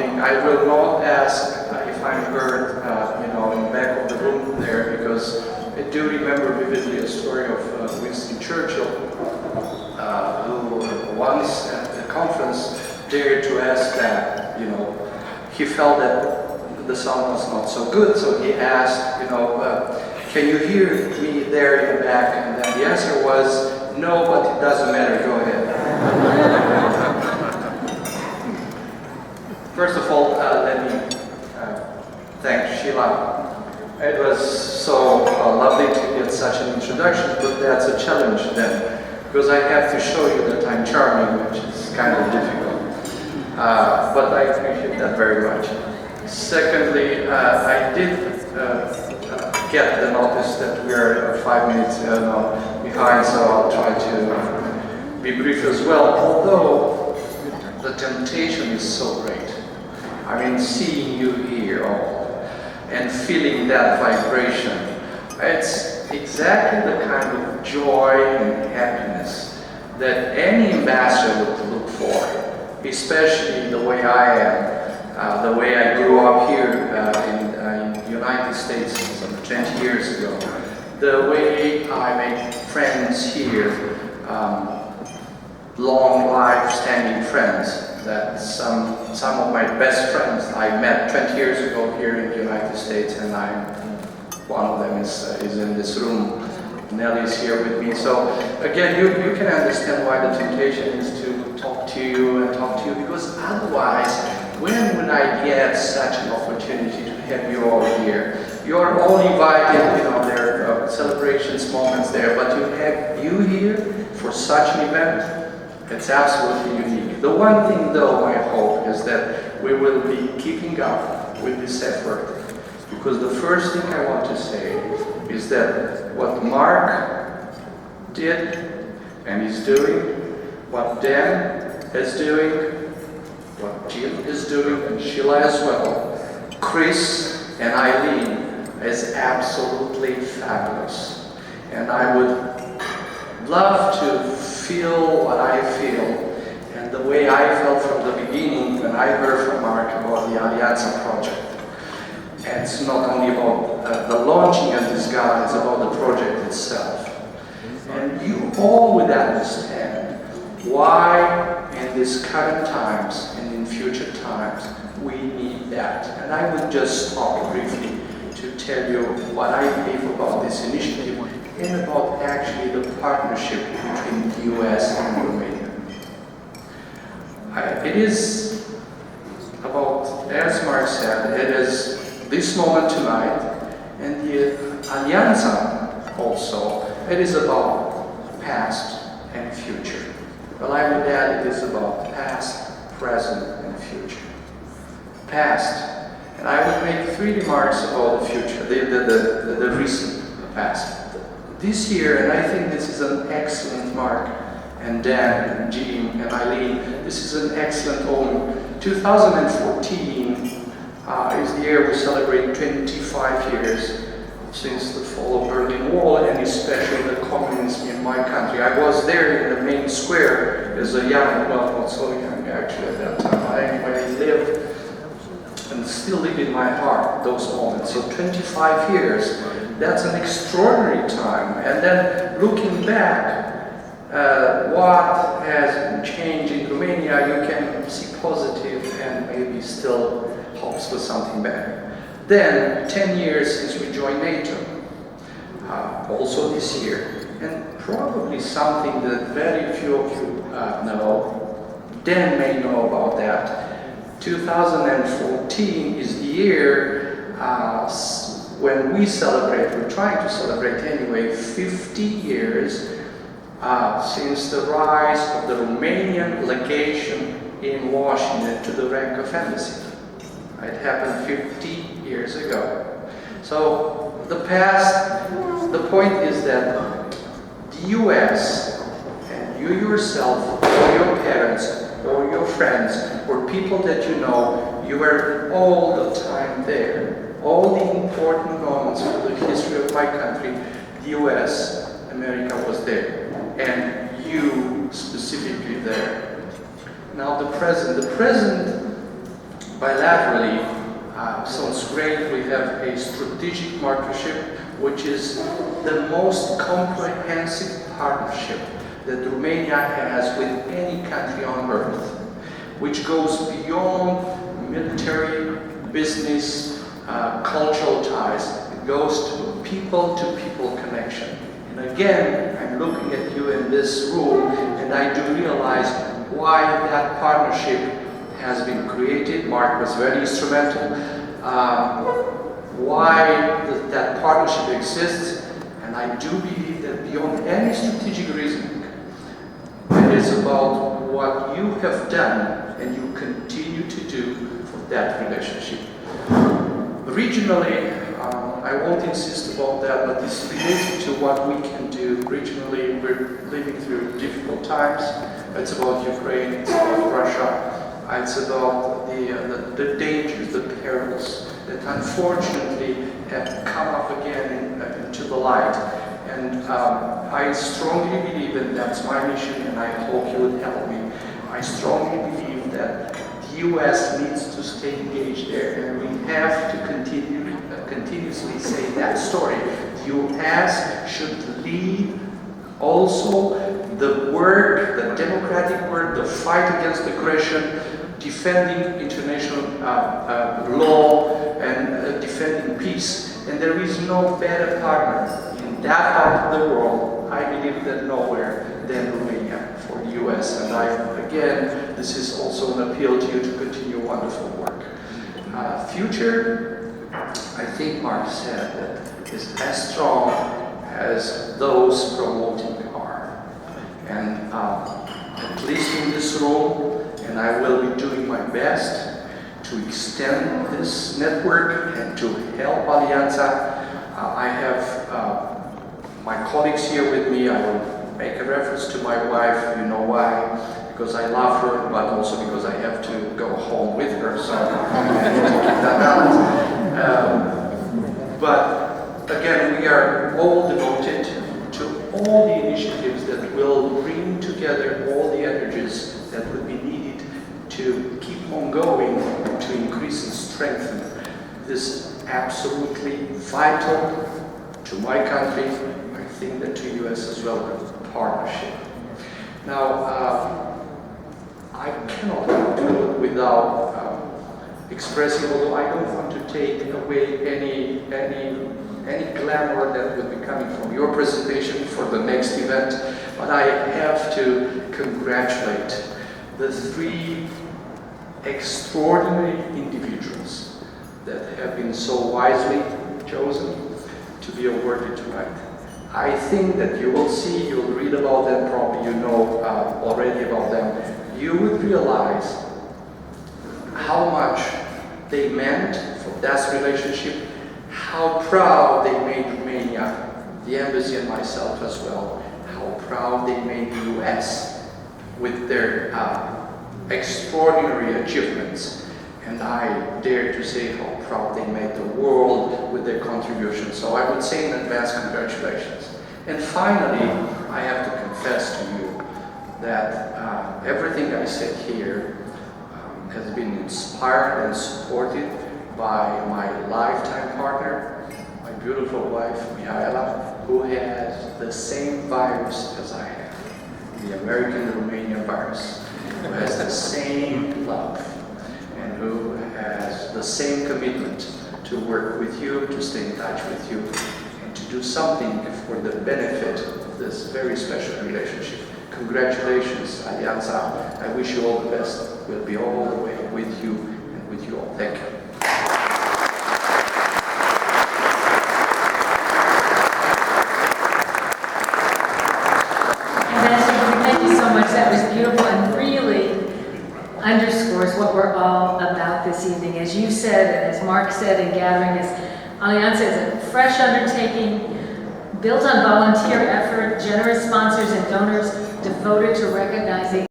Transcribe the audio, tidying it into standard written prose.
I will not ask if I'm heard, in the back of the room there, because I do remember vividly a story of Winston Churchill, who once at a conference dared to ask that, he felt that the sound was not so good, so he asked, can you hear me there in the back? And then the answer was, no, but it doesn't matter, go ahead. First of all, let me thank Sheila. It was so lovely to get such an introduction, but that's a challenge then, because I have to show you that I'm charming, which is kind of difficult. But I appreciate that very much. Secondly, I did get the notice that we are 5 minutes behind, so I'll try to be brief as well, although the temptation is so great. I mean, seeing you here and feeling that vibration, it's exactly the kind of joy and happiness that any ambassador would look for, especially the way I am, the way I grew up here in the United States some 20 years ago, the way I make friends here, long life standing friends, that some of my best friends I met 20 years ago here in the United States, and one of them is in this room. Nelly is here with me. So again, you can understand why the temptation is to talk to you, because otherwise, when would I get such an opportunity to have you all here? You are all invited, there are celebrations, moments there, but to have you here for such an event, it's absolutely unique. The one thing though, my hope is that we will be keeping up with this effort, because the first thing I want to say is that what Mark did and is doing, what Dan is doing, what Jim is doing, and Sheila as well, Chris and Eileen, is absolutely fabulous. And I would love to feel what I feel, and the way I felt from the beginning when I heard from Mark about the Alianta project. And it's not only about the launching of this gala, it's about the project itself. And you all would understand why in these current times and in future times we need that. And I would just stop briefly to tell you what I believe about this initiative and about actually the partnership between the US and Romania. It is about, as Mark said, it is this moment tonight, and the Alianta also, it is about past and future. Well, I would add it is about past, present, and future. Past, and I would make 3 remarks about the future, the recent past. This year, and I think this is an excellent mark, and Dan, and Jim, and Eileen, this is an excellent omen. 2014 is the year we celebrate 25 years since the fall of Berlin Wall, and especially the communism in my country. I was there in the main square as a young, well, not so young actually at that time, but anyway, I lived and still live in my heart those moments. So 25 years, that's an extraordinary time. And then looking back, what has changed in Romania, you can see positive and maybe still hopes for something better. Then 10 years since we joined NATO, also this year, and probably something that very few of you know, Dan may know about that. 2014 is the year when we celebrate, we're trying to celebrate anyway, 50 years since the rise of the Romanian legation in Washington to the rank of embassy. It happened 50 years ago. So the point is that the US and you yourself, or your parents, or your friends, or people that you know, you were all the time there. All the important moments for the history of my country, the US, America was there, and you specifically there. Now the present bilaterally. Sounds great. We have a strategic partnership, which is the most comprehensive partnership that Romania has with any country on earth, which goes beyond military, business, cultural ties. It goes to people-to-people connection. And again, I'm looking at you in this room, and I do realize why that partnership has been created. Mark was very instrumental. Why that partnership exists, and I do believe that beyond any strategic reasoning, it is about what you have done and you continue to do for that relationship. Regionally, I won't insist about that, but it's related to what we can do regionally. We're living through difficult times. It's about Ukraine, it's about Russia, it's about the dangers, the perils that unfortunately have come up again into the light. And I strongly believe, and that's my mission, and I hope you would help me, I strongly believe that the US needs to stay engaged there, and we have to continuously say that story. The US should lead also the work, the democratic work, the fight against aggression, defending international law, and defending peace. And there is no better partner in that part of the world, I believe that nowhere, than Romania for the US. And again, this is also an appeal to you to continue wonderful work. Future, I think Mark said that is as strong as those promoting are. And at least in this role, and I will be doing my best to extend this network and to help Alianta. I have my colleagues here with me. I will make a reference to my wife. You know why? Because I love her, but also because I have to go home with her, so I need to keep that balance. But again, we are all devoted to all the initiatives that will bring together all the energies that would be needed to keep on going, to increase and strengthen this absolutely vital to my country, I think that to US as well, partnership. Now, I cannot do it without expressing, although I don't want to take away any glamour that would be coming from your presentation for the next event, but I have to congratulate the three extraordinary individuals that have been so wisely chosen to be awarded tonight. I think that you will see, you'll read about them, probably you know already about them. You would realize how much they meant for that relationship, how proud they made Romania, the embassy and myself as well, how proud they made the US with their extraordinary achievements. And I dare to say how proud they made the world with their contribution. So I would say in advance, congratulations. And finally, I have to confess to you that everything I said here has been inspired and supported by my lifetime partner, my beautiful wife, Mihaela, who has the same virus as I have, the American-Romanian virus, who has the same love, and who has the same commitment to work with you, to stay in touch with you, and to do something for the benefit of this very special relationship. Congratulations, Alianta. I wish you all the best. We'll be all the way with you and with you all. Thank you. Ambassador, thank you so much. That was beautiful and really underscores what we're all about this evening. As you said, and as Mark said in gathering this, Alianta is a fresh undertaking built on volunteer effort, generous sponsors and donors devoted to recognizing